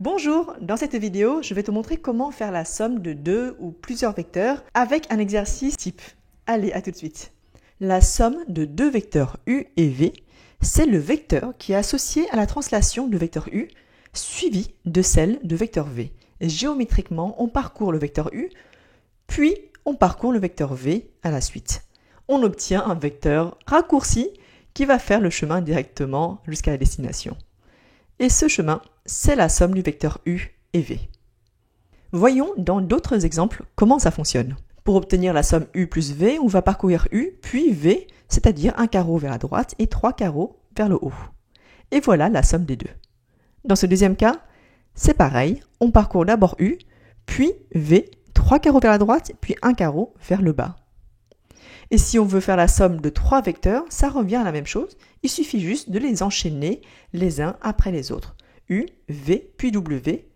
Bonjour, dans cette vidéo, je vais te montrer comment faire la somme de deux ou plusieurs vecteurs avec un exercice type. Allez, à tout de suite. La somme de deux vecteurs u et v, c'est le vecteur qui est associé à la translation de vecteur u suivi de celle de vecteur v. Géométriquement, on parcourt le vecteur u, puis on parcourt le vecteur v à la suite. On obtient un vecteur raccourci qui va faire le chemin directement jusqu'à la destination. Et ce chemin, c'est la somme du vecteur u et v. Voyons dans d'autres exemples comment ça fonctionne. Pour obtenir la somme u plus v, on va parcourir u puis v, c'est-à-dire un carreau vers la droite et trois carreaux vers le haut. Et voilà la somme des deux. Dans ce deuxième cas, c'est pareil, on parcourt d'abord u, puis v, trois carreaux vers la droite, puis un carreau vers le bas. Et si on veut faire la somme de trois vecteurs, ça revient à la même chose, il suffit juste de les enchaîner les uns après les autres. U, V, puis W.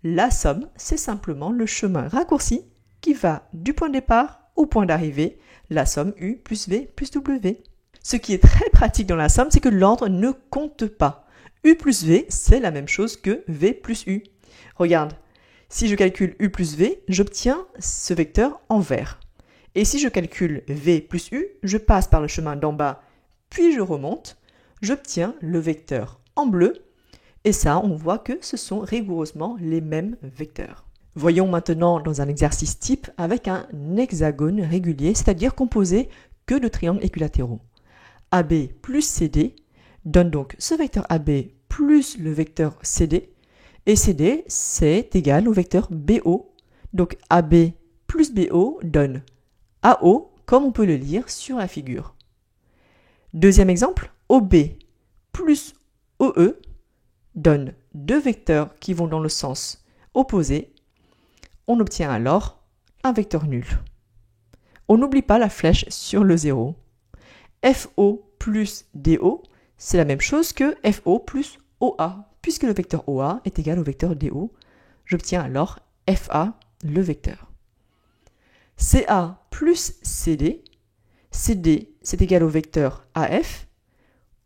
La somme, c'est simplement le chemin raccourci qui va du point de départ au point d'arrivée, la somme U plus V plus W. Ce qui est très pratique dans la somme, c'est que l'ordre ne compte pas. U plus V, c'est la même chose que V plus U. Regarde, si je calcule U plus V, j'obtiens ce vecteur en vert. Et si je calcule V plus U, je passe par le chemin d'en bas, puis je remonte, j'obtiens le vecteur en bleu, et ça, on voit que ce sont rigoureusement les mêmes vecteurs. Voyons maintenant dans un exercice type avec un hexagone régulier, c'est-à-dire composé que de triangles équilatéraux. AB plus CD donne donc ce vecteur AB plus le vecteur CD, et CD, c'est égal au vecteur BO. Donc AB plus BO donne AO, comme on peut le lire sur la figure. Deuxième exemple, OB plus OE donne deux vecteurs qui vont dans le sens opposé. On obtient alors un vecteur nul. On n'oublie pas la flèche sur le 0. FO plus DO, c'est la même chose que FO plus OA, puisque le vecteur OA est égal au vecteur DO. J'obtiens alors FA, le vecteur. CA plus CD, CD c'est égal au vecteur AF,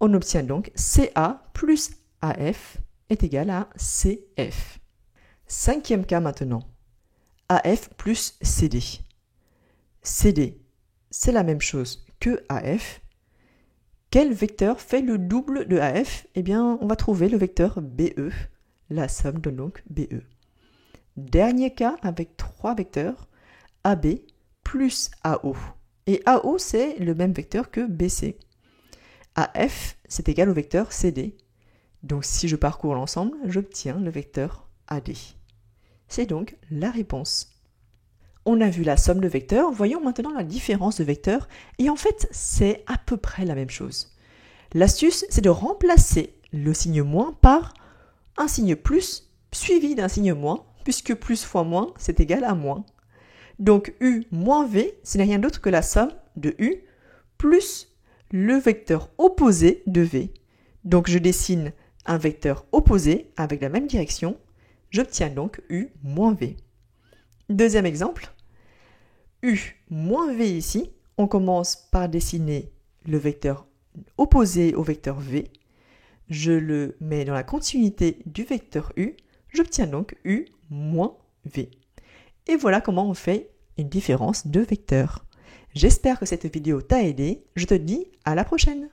on obtient donc CA plus AF est égal à CF. Cinquième cas maintenant, AF plus CD. CD, c'est la même chose que AF. Quel vecteur fait le double de AF? Eh bien, on va trouver le vecteur BE. La somme donne donc BE. Dernier cas avec trois vecteurs, AB plus AO. Et AO, c'est le même vecteur que BC. AF, c'est égal au vecteur CD. Donc si je parcours l'ensemble, j'obtiens le vecteur AD. C'est donc la réponse. On a vu la somme de vecteurs, voyons maintenant la différence de vecteurs. Et en fait, c'est à peu près la même chose. L'astuce, c'est de remplacer le signe moins par un signe plus suivi d'un signe moins, puisque plus fois moins, c'est égal à moins. Donc U moins V, ce n'est rien d'autre que la somme de U plus le vecteur opposé de V. Donc je dessine un vecteur opposé avec la même direction. J'obtiens donc U moins V. Deuxième exemple, U moins V ici. On commence par dessiner le vecteur opposé au vecteur V. Je le mets dans la continuité du vecteur U. J'obtiens donc U moins V. Et voilà comment on fait une différence de vecteurs. J'espère que cette vidéo t'a aidé. Je te dis à la prochaine.